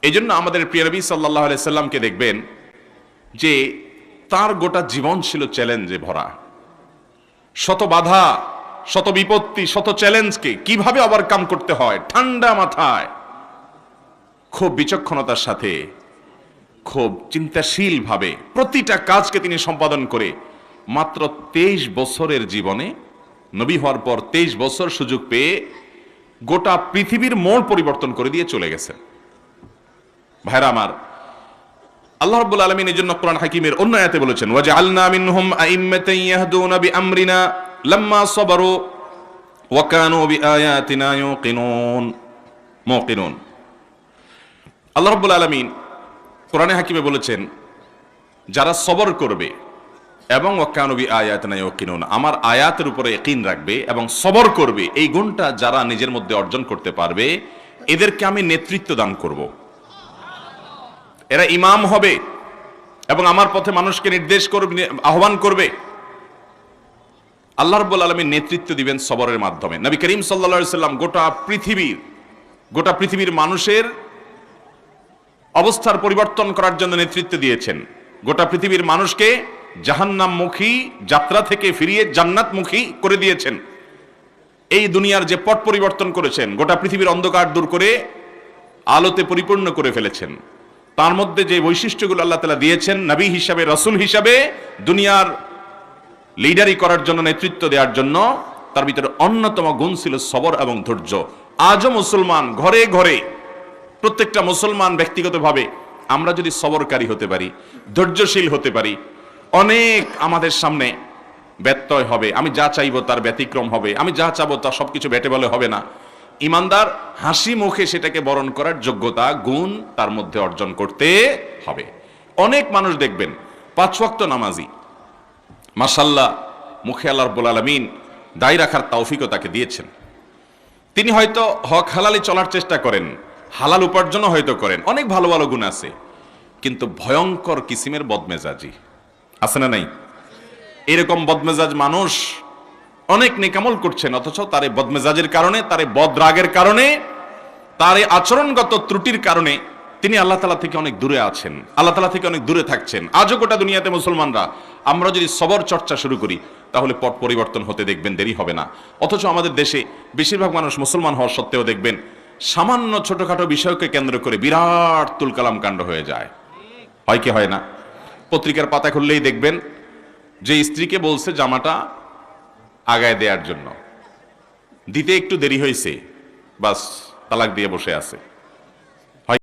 এই জন্য আমাদের প্রিয় নবী সাল্লাল্লাহু আলাইহি সাল্লামকে দেখবেন যে তার গোটা জীবন ছিল চ্যালেঞ্জে ভরা। শত বাধা, শত বিপত্তি, শত চ্যালেঞ্জকে কিভাবে ওভারকাম করতে হয় ঠান্ডা মাথায়, খুব বিচক্ষণতার সাথে, খুব চিন্তাশীল ভাবে প্রতিটা কাজকে তিনি সম্পাদন করে মাত্র 23 বছরের জীবনে, নবী হওয়ার পর 23 বছর সুযোগ পেয়ে গোটা পৃথিবীর মোড় পরিবর্তন করে দিয়ে চলে গেছেন। ভাইরা আমার, আল্লাহ রাব্বুল আলামিন এর জন্য কোরআন হাকিমের অন্য আয়াতে বলেছেন, ওয়াজআলনা মিনহুম আইম্মাতান ইয়াহদুনা বিআমরিনা লাম্মা সাবারু ওয়া কানু বিআয়াতিনা মুকিনুন। আল্লাহ রাব্বুল আলামিন কোরআনে হাকিমে বলেছেন, যারা সবর করবে এবং ওয়া কানু বিআয়াতিনা ইউকিনুন, আমার আয়াতের উপরে ইয়াকিন রাখবে এবং সবর করবে, এই গুণটা যারা নিজের মধ্যে অর্জন করতে পারবে, এদেরকে আমি নেতৃত্ব দান করব। এরা ইমাম হবে এবং আমার পথে মানুষকে নির্দেশ করবে, আহ্বান করবে। আল্লাহ রাব্বুল আলামিন নেতৃত্ব দিবেন সবরের মাধ্যমে। নবী করিম সাল্লাল্লাহু আলাইহি সাল্লাম গোটা পৃথিবীর মানুষের অবস্থার পরিবর্তন করার জন্য নেতৃত্ব দিয়েছেন। গোটা পৃথিবীর মানুষকে জাহান্নামমুখী যাত্রা থেকে ফিরিয়ে জান্নাতমুখী করে দিয়েছেন। এই দুনিয়ার যে পট পরিবর্তন করেছেন, গোটা পৃথিবীর অন্ধকার দূর করে আলোতে পরিপূর্ণ করে ফেলেছেন। তার মধ্যে যে বৈশিষ্ট্যগুলো আল্লাহ তাআলা দিয়েছেন, নবী হিসাবে, রাসূল হিসাবে দুনিয়ার লিডারি করার জন্য, নেতৃত্ব দেওয়ার জন্য, তার ভিতরে অন্যতম গুণ ছিল সবর এবং ধৈর্য। আজও মুসলমান ঘরে ঘরে, প্রত্যেকটা মুসলমান ব্যক্তিগতভাবে আমরা যদি সবরকারী হতে পারি, ধৈর্যশীল হতে পারি, অনেক আমাদের সামনে ব্যত্যয় হবে। আমি যা চাইবো তার ব্যতিক্রম হবে, আমি যা চাবো তা সবকিছু বেটে বলে হবে না। ইমানদার হাসি মুখে সেটাকে বরণ করার যোগ্যতা, গুণ তার মধ্যে অর্জন করতে হবে। অনেক মানুষ দেখবেন 5 ওয়াক্ত নামাজি, মাশাআল্লাহ, মুখে আল্লাহ রাব্বুল আলামিন দায় রাখার তৌফিকও তাকে দিয়েছেন। তিনি হয়তো হক হালালি চলার চেষ্টা করেন, হালাল উপার্জনও হয়তো করেন, অনেক ভালো ভালো গুণ আছে, কিন্তু ভয়ঙ্কর কিসিমের বদমেজাজি আছে না নাই? এরকম বদমেজাজ মানুষ অনেক নেকামল করছেন, অথচ তার এই বদমেজাজের কারণে, তার এই বদরাগের কারণে, তার এই আচরণগত ত্রুটির কারণে তিনি আল্লাহ তাআলা থেকে অনেক দূরে আছেন, আল্লাহ তাআলা থেকে অনেক দূরে থাকছেন। আজও গোটা দুনিয়াতে মুসলমানরা আমরা যদি সবর চর্চা শুরু করি, তাহলে পট পরিবর্তন হতে দেখবেন দেরি হবে না। অথচ আমাদের দেশে বেশিরভাগ মানুষ মুসলমান হওয়ার সত্ত্বেও দেখবেন সামান্য ছোটখাটো বিষয়কে কেন্দ্র করে বিরাট তুলকালাম কাণ্ড হয়ে যায়। হয় কি হয় না? পত্রিকার পাতা খুললেই দেখবেন যে স্ত্রীকে বলছে জামাটা আগায় দেওয়ার জন্য, দিতে একটু দেরি হয়েছে, বাস তালাক দিয়ে বসে আছে।